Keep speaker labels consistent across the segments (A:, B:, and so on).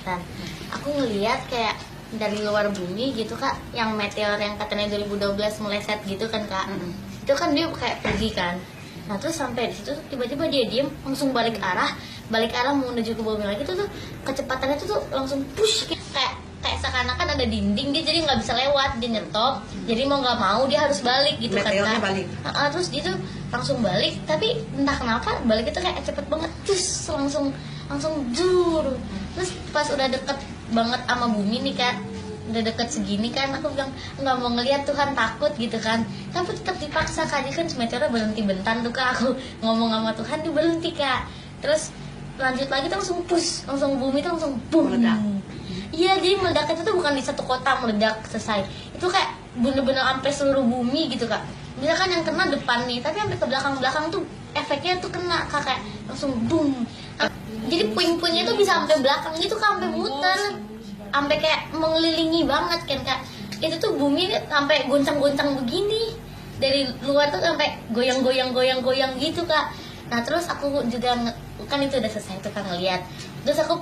A: kelihatan. Aku ngelihat kayak dari luar bumi gitu kak, yang meteor yang katanya 2012 meleset gitu kan kak. Itu kan dia kayak pergi kan. Nah terus sampai di situ tiba-tiba dia diem, langsung balik arah mau menuju ke bumi lagi. Itu tuh kecepatannya tuh langsung push kayak seakan-akan ada dinding, dia jadi nggak bisa lewat, dia nyetop, jadi mau nggak mau dia harus balik gitu kan
B: meteornya balik.
A: Terus dia tuh langsung balik, tapi entah kenapa balik itu kayak cepet banget, terus langsung jur. Terus pas udah deket banget sama bumi nih kan, udah deket segini kan, aku bilang nggak mau ngeliat Tuhan, takut gitu kan, tapi tetap dipaksa kak. Jadi kan meteornya berhenti bentar tuh kak, aku ngomong sama Tuhan dia berhenti kak. Terus lanjut lagi tuh langsung push, langsung bumi tuh langsung boom. Iya, jadi meledaknya itu bukan di satu kota meledak selesai. Itu kayak bener-bener sampai seluruh bumi gitu kak. Bisa kan yang kena depan nih, tapi sampai ke belakang-belakang tuh efeknya tuh kena kak, kayak langsung boom. Jadi puing-puingnya tuh bisa sampai belakang gitu kak, sampai muter, sampai kayak mengelilingi banget kan kak. Itu tuh bumi sampai goncang-goncang begini, dari luar tuh sampai goyang-goyang gitu kak. Nah terus aku juga kan itu udah selesai tuh kan ngeliat. Terus aku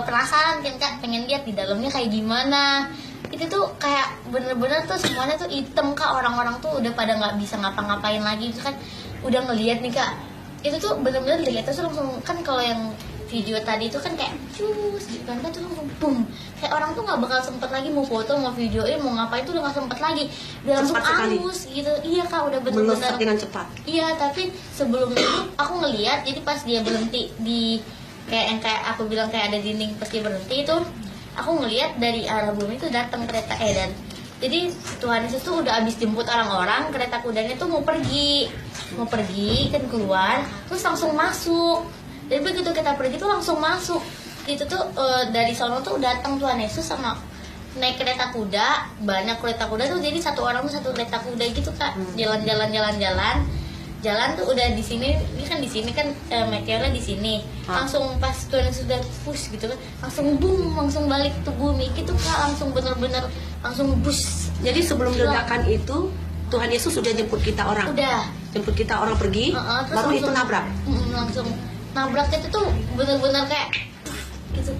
A: penasaran kan kak, pengen lihat di dalamnya kayak gimana. Itu tuh kayak bener-bener tuh semuanya tuh hitam kak, orang-orang tuh udah pada nggak bisa ngapa-ngapain lagi. Itu kan udah ngeliat nih kak, itu tuh bener-bener dilihat tuh langsung kan. Kalau yang video tadi itu kan kayak cus gitu kan, tuh langsung boom, kayak orang tuh nggak bakal sempet lagi mau foto, mau videoin, mau ngapain tuh udah nggak sempet lagi, udah langsung angus gitu. Iya kak, udah bener-bener
B: dengan cepat.
A: Iya, tapi sebelum itu aku ngeliat, jadi pas dia berhenti di kayak yang kayak aku bilang kayak ada dinding, pas dia berhenti itu aku ngeliat dari arah bumi itu datang kereta dan jadi Tuhan Yesus tuh udah habis jemput orang-orang, kereta kudanya tuh mau pergi kan keluar, terus langsung masuk. Jadi begitu kita pergi tuh langsung masuk. Itu tuh dari sono tuh datang Tuhan Yesus sama naik kereta kuda, banyak kereta kuda tuh, jadi satu orang tuh satu kereta kuda gitu kak. Jalan tuh udah di sini, ini kan di sini kan meteornya di sini. Langsung pas Tuhan Yesus udah push gitu kan, langsung boom, langsung balik ke bumi gitu kak, langsung bener-bener langsung push.
B: Jadi sebelum ledakan itu Tuhan Yesus sudah jemput kita orang.
A: Udah
B: Jemput kita orang pergi, baru itu nabrak.
A: Langsung nabraknya itu tuh bener-bener kayak gitu,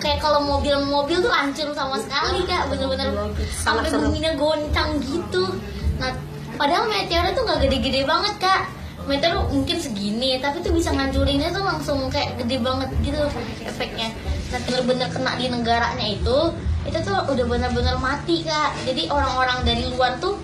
A: kayak kalau mobil tuh hancur sama sekali kak, bener-bener sampai buminya goncang gitu. Nah padahal meteornya tuh nggak gede-gede banget kak, meteor mungkin segini, tapi tuh bisa ngancurinnya tuh langsung kayak gede banget gitu efeknya. Nah bener-bener kena di negaranya itu tuh udah bener-bener mati kak. Jadi orang-orang dari luar tuh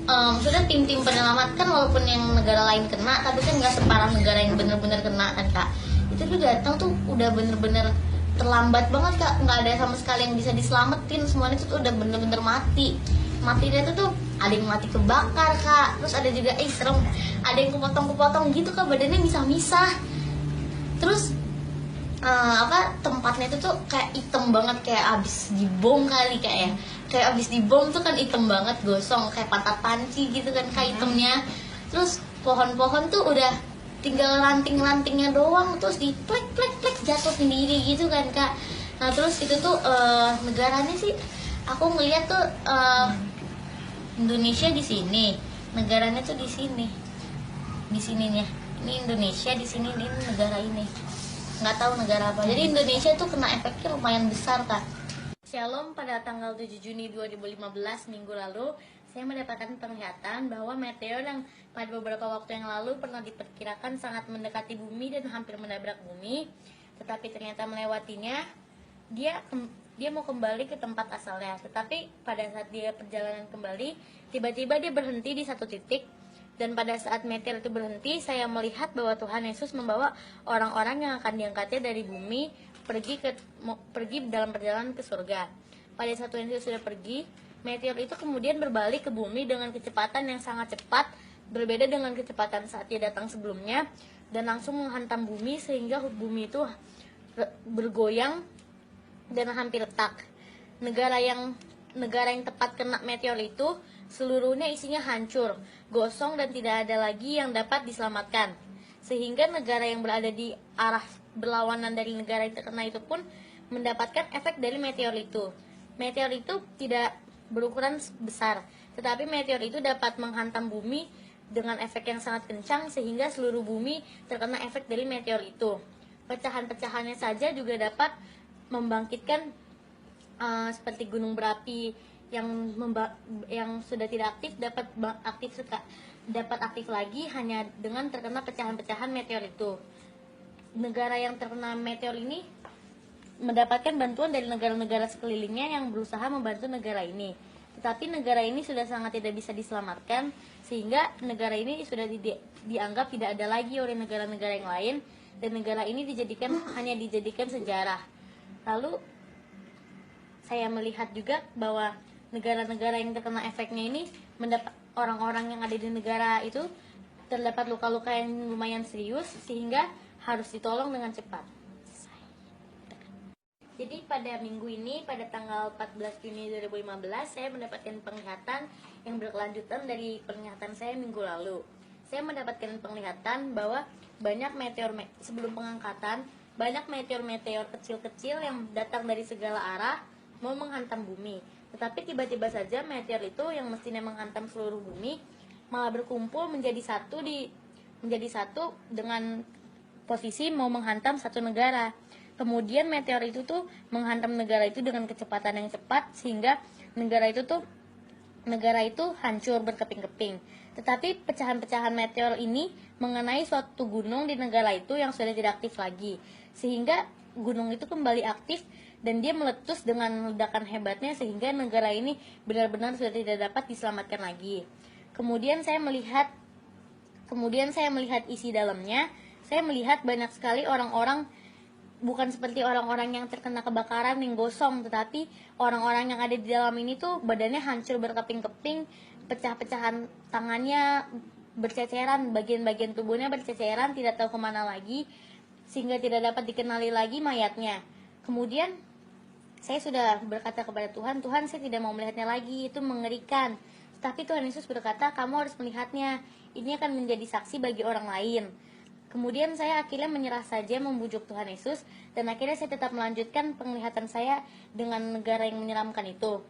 A: maksudnya tim-tim penyelamat kan, walaupun yang negara lain kena, tapi kan nggak separah negara yang bener-bener kena kan kak. Itu tuh datang tuh udah bener-bener terlambat banget kak, nggak ada sama sekali yang bisa diselamatin, semuanya tuh udah bener-bener mati. Matinya tuh ada yang mati kebakar kak, terus ada juga serem, ada yang kepotong-kepotong gitu kak, badannya misah-misah. Terus tempatnya itu tuh kayak hitam banget, kayak abis dibom kali kayak abis dibom tuh kan hitam banget, gosong kayak patah panci gitu kan kayak hitamnya. Terus pohon-pohon tuh udah tinggal ranting-rantingnya doang, terus di plek jatuh sendiri gitu kan kak. Nah terus itu tuh negaranya sih aku ngeliat tuh Indonesia di sini, negaranya tuh di sininya. Ini Indonesia, di sini ini negara ini. Nggak tahu negara apa. Jadi Indonesia tuh kena efeknya lumayan besar kak. Shalom, pada tanggal 7 Juni 2015 minggu lalu saya mendapatkan penglihatan bahwa meteor yang pada beberapa waktu yang lalu pernah diperkirakan sangat mendekati bumi dan hampir menabrak bumi, tetapi ternyata melewatinya, dia mau kembali ke tempat asalnya. Tetapi pada saat dia perjalanan kembali, tiba-tiba dia berhenti di satu titik. Dan pada saat meteor itu berhenti, saya melihat bahwa Tuhan Yesus membawa orang-orang yang akan diangkatnya dari bumi pergi dalam perjalanan ke surga. Pada saat Tuhan Yesus sudah pergi, meteor itu kemudian berbalik ke bumi dengan kecepatan yang sangat cepat, berbeda dengan kecepatan saat dia datang sebelumnya, dan langsung menghantam bumi sehingga bumi itu bergoyang dan hampir retak. Negara yang tepat kena meteor itu seluruhnya isinya hancur, gosong, dan tidak ada lagi yang dapat diselamatkan. Sehingga negara yang berada di arah berlawanan dari negara yang terkena itu pun mendapatkan efek dari meteor itu. Meteor itu tidak berukuran besar, tetapi meteor itu dapat menghantam bumi dengan efek yang sangat kencang sehingga seluruh bumi terkena efek dari meteor itu. Pecahan-pecahannya saja juga dapat membangkitkan seperti gunung berapi yang sudah tidak aktif dapat aktif lagi hanya dengan terkena pecahan-pecahan meteor itu. Negara yang terkena meteor ini mendapatkan bantuan dari negara-negara sekelilingnya yang berusaha membantu negara ini. Tetapi negara ini sudah sangat tidak bisa diselamatkan, sehingga negara ini sudah dianggap tidak ada lagi oleh negara-negara yang lain, dan negara ini hanya dijadikan sejarah. Lalu saya melihat juga bahwa negara-negara yang terkena efeknya ini orang-orang yang ada di negara itu terdapat luka-luka yang lumayan serius sehingga harus ditolong dengan cepat. Jadi pada minggu ini, pada tanggal 14 Juni 2015, saya mendapatkan penglihatan yang berkelanjutan dari penglihatan saya minggu lalu. Saya mendapatkan penglihatan bahwa sebelum pengangkatan, banyak meteor-meteor kecil-kecil yang datang dari segala arah mau menghantam bumi. Tetapi tiba-tiba saja meteor itu yang mestinya menghantam seluruh bumi malah berkumpul menjadi satu dengan posisi mau menghantam satu negara. Kemudian meteor itu tuh menghantam negara itu dengan kecepatan yang cepat sehingga negara itu hancur berkeping-keping. Tetapi pecahan-pecahan meteor ini mengenai suatu gunung di negara itu yang sudah tidak aktif lagi, sehingga gunung itu kembali aktif dan dia meletus dengan ledakan hebatnya sehingga negara ini benar-benar sudah tidak dapat diselamatkan lagi. Kemudian saya melihat isi dalamnya. Saya melihat banyak sekali orang-orang, bukan seperti orang-orang yang terkena kebakaran yang gosong, tetapi orang-orang yang ada di dalam ini tuh badannya hancur berkeping-keping, pecah-pecahan tangannya berceceran, bagian-bagian tubuhnya berceceran, tidak tahu kemana lagi, sehingga tidak dapat dikenali lagi mayatnya. Kemudian saya sudah berkata kepada Tuhan, Tuhan, saya tidak mau melihatnya lagi, itu mengerikan. Tetapi Tuhan Yesus berkata, kamu harus melihatnya, ini akan menjadi saksi bagi orang lain. Kemudian saya akhirnya menyerah saja membujuk Tuhan Yesus, dan akhirnya saya tetap melanjutkan penglihatan saya dengan negara yang menyeramkan itu.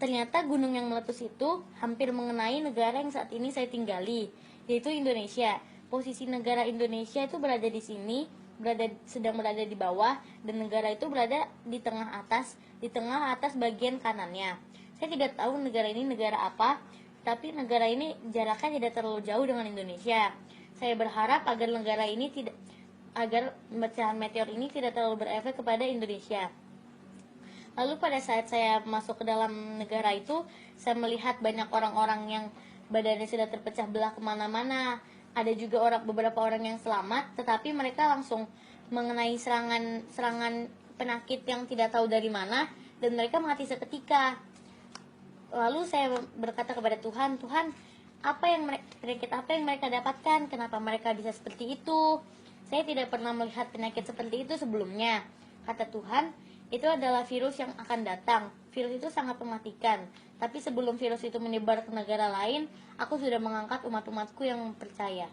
A: Ternyata gunung yang meletus itu hampir mengenai negara yang saat ini saya tinggali, yaitu Indonesia. Posisi negara Indonesia itu berada di sini, sedang berada di bawah, dan negara itu berada di tengah atas bagian kanannya. Saya tidak tahu negara ini negara apa, tapi negara ini jaraknya tidak terlalu jauh dengan Indonesia. Saya berharap agar pecahan meteor ini tidak terlalu berefek kepada Indonesia. Lalu pada saat saya masuk ke dalam negara itu, saya melihat banyak orang-orang yang badannya sudah terpecah belah kemana-mana. Ada juga beberapa orang yang selamat, tetapi mereka langsung mengenai serangan penyakit yang tidak tahu dari mana, dan mereka mati seketika. Lalu saya berkata kepada Tuhan, penyakit apa yang mereka dapatkan? Kenapa mereka bisa seperti itu? Saya tidak pernah melihat penyakit seperti itu sebelumnya. Kata Tuhan, itu adalah virus yang akan datang. Virus itu sangat mematikan. Tapi sebelum virus itu menyebar ke negara lain, aku sudah mengangkat umat-umatku yang percaya.